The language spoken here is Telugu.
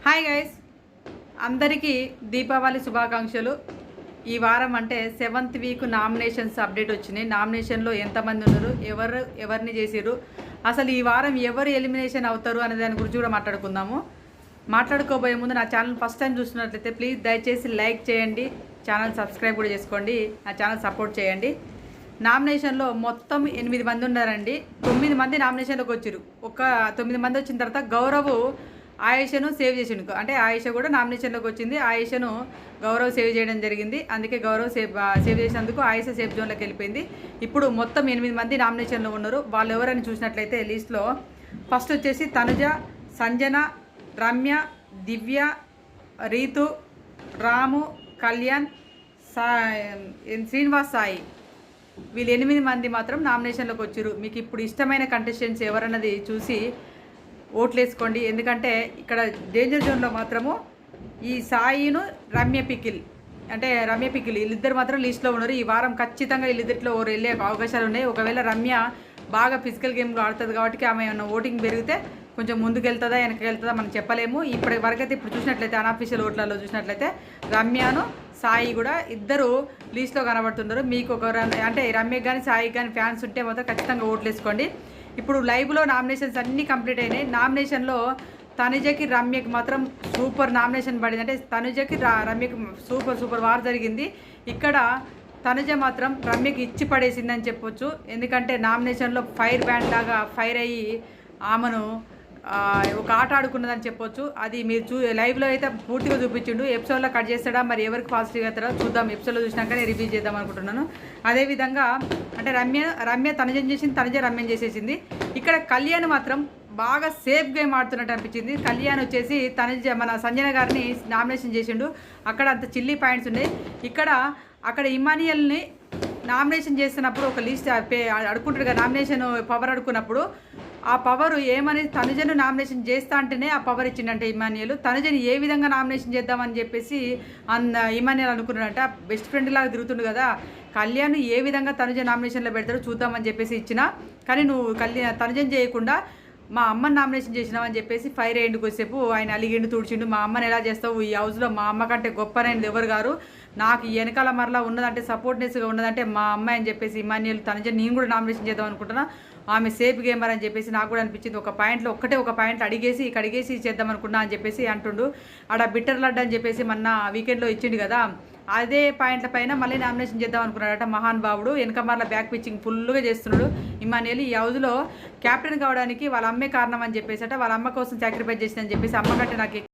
హాయ్ గైస్, అందరికీ దీపావళి శుభాకాంక్షలు. ఈ వారం అంటే 7th వీక్ నామినేషన్స్ అప్డేట్ వచ్చినాయి. నామినేషన్లో ఎంతమంది ఉన్నారు, ఎవరిని చేసిర్రు, అసలు ఈ వారం ఎవరు ఎలిమినేషన్ అవుతారు అనే దాని గురించి కూడా మాట్లాడుకుందాము. మాట్లాడుకోబోయే ముందు నా ఛానల్ ఫస్ట్ టైం చూస్తున్నట్లయితే ప్లీజ్ దయచేసి లైక్ చేయండి, ఛానల్ సబ్స్క్రైబ్ కూడా చేసుకోండి, నా ఛానల్ సపోర్ట్ చేయండి. నామినేషన్లో మొత్తం 8 మంది ఉన్నారండి. 9 మంది నామినేషన్లోకి వచ్చారు. 9 మంది వచ్చిన తర్వాత గౌరవ్ ఆయేషను సేవ్ చేసిండు. అంటే ఆయేష కూడా నామినేషన్లోకి వచ్చింది. ఆయేషను గౌరవ్ సేవ్ చేయడం జరిగింది. అందుకే గౌరవ్ సేవ్ చేసినందుకు ఆయేష సేఫ్ జోన్లోకి వెళ్ళిపోయింది. ఇప్పుడు మొత్తం 8 మంది నామినేషన్లో ఉన్నారు. వాళ్ళు ఎవరని చూసినట్లయితే లిస్ట్లో ఫస్ట్ వచ్చేసి తనుజ, సంజన, రమ్య, దివ్య, రీతు, రాము, కళ్యాణ్, శ్రీనివాస్ సాయి, వీళ్ళు 8 మంది మాత్రం నామినేషన్లోకి వచ్చారు. మీకు ఇప్పుడు ఇష్టమైన కంటెస్టెంట్స్ ఎవరన్నది చూసి ఓట్లు వేసుకోండి. ఎందుకంటే ఇక్కడ డేంజర్ జోన్లో మాత్రము ఈ సాయిను రమ్య పికిల్ వీళ్ళిద్దరు మాత్రం లిస్ట్లో ఉన్నారు. ఈ వారం ఖచ్చితంగా వీళ్ళిద్దరిలో ఓరు వెళ్ళే అవకాశాలు ఉన్నాయి. ఒకవేళ రమ్య బాగా ఫిజికల్ గేమ్లో ఆడుతుంది కాబట్టి ఆమె ఏమన్నా ఓటింగ్ పెరిగితే కొంచెం ముందుకు వెళ్తుందా వెనక్కి వెళ్తుందా మనం చెప్పలేము. ఇప్పటి వరకైతే ఇప్పుడు చూసినట్లయితే అన్అఫీషియల్ ఓట్లలో చూసినట్లయితే రమ్యను సాయి కూడా ఇద్దరు లీస్ట్లో కనబడుతున్నారు. మీకు అంటే రమ్యకి కానీ సాయికి కానీ ఫ్యాన్స్ ఉంటే మాత్రం ఖచ్చితంగా ఓట్లు వేసుకోండి. ఇప్పుడు లైవ్లో నామినేషన్స్ అన్నీ కంప్లీట్ అయినాయి. నామినేషన్లో తనుజకి రమ్యకి మాత్రం సూపర్ నామినేషన్ పడింది. అంటే తనుజకి రమ్యకి సూపర్ వార్ జరిగింది. ఇక్కడ తనుజ మాత్రం రమ్యకి ఇచ్చి పడేసిందని చెప్పొచ్చు. ఎందుకంటే నామినేషన్లో ఫైర్ బ్యాండ్ లాగా ఫైర్ అయ్యి ఆమెను ఒక ఆట ఆడుకున్నదని చెప్పొచ్చు. అది మీరు లైవ్లో అయితే పూర్తిగా చూపించిండు. ఎపిసోడ్లో కట్ చేస్తాడా, మరి ఎవరికి పాజిటివ్గా అవుతాడో చూద్దాం. ఎపిసోడ్లో చూసినాకనే రివ్యూ చేద్దాం అనుకుంటున్నాను. అదేవిధంగా అంటే రమ్య తనుజం చేసింది, తనుజ రమ్యం చేసేసింది. ఇక్కడ కళ్యాణ్ మాత్రం బాగా సేఫ్ గేమ్ ఆడుతున్నట్టు అనిపించింది. కళ్యాణ్ వచ్చేసి మన సంజన గారిని నామినేషన్ చేసిండు. అక్కడ అంత చిల్లీ పాయింట్స్ ఉన్నాయి. అక్కడ ఇమానియల్ని నామినేషన్ చేస్తున్నప్పుడు ఒక లిస్ట్ అడుకుంటాడు కదా, నామినేషన్ పవర్ అడుకున్నప్పుడు ఆ పవర్ ఏమని తనుజను నామినేషన్ చేస్తా అంటేనే ఆ పవర్ ఇచ్చిండంటే ఇమానియల్. తనుజని ఏ విధంగా నామినేషన్ చేద్దామని చెప్పేసి ఇమానియల్ అనుకున్నాడంట. బెస్ట్ ఫ్రెండ్ లాగా తిరుగుతుండు కదా, కళ్యాణ్ ఏ విధంగా తనుజ నామినేషన్లో పెడతాడో చూద్దామని చెప్పేసి ఇచ్చిన. కానీ నువ్వు తనుజని చేయకుండా మా అమ్మని నామినేషన్ చేసినావని చెప్పేసి ఫైర్ అయ్యిండు. కొద్దిసేపు ఆయన అలిగిండు, తుడిచిండు. మా అమ్మని ఎలా చేస్తావు, ఈ హౌస్లో మా అమ్మ కంటే గొప్పనైనది ఎవరు గారు, నాకు వెనకాల మరలా ఉన్నదంటే సపోర్ట్నెస్గా ఉన్నదంటే మా అమ్మాయి అని చెప్పేసి ఇమానియల్ తనుజ నేను కూడా నామినేషన్ చేద్దాం అనుకుంటున్నా. ఆమె సేఫ్ గేమర్ అని చెప్పేసి నాకు కూడా అనిపించింది. ఒక పాయింట్లో అడిగేసి చేద్దాం అనుకున్నా అని చెప్పేసి అంటుండు. ఆడ బిట్టర్ లడ్డు అని చెప్పేసి మొన్న వీకెండ్లో ఇచ్చిండు కదా, అదే పాయింట్ల పైన మళ్ళీ నామినేషన్ చేద్దాం అనుకున్నాడట మహాన్ బాబుడు. వెనక మరలా బ్యాక్ పిచ్చింగ్ ఫుల్గా చేస్తున్నాడు ఇమానియల్. ఈ హౌస్లో క్యాప్టెన్ కావడానికి వాళ్ళ అమ్మే కారణం అని చెప్పేసి వాళ్ళ అమ్మ కోసం సాక్రిఫైస్ చేసిందని చెప్పేసి అమ్మ కంటే నాకు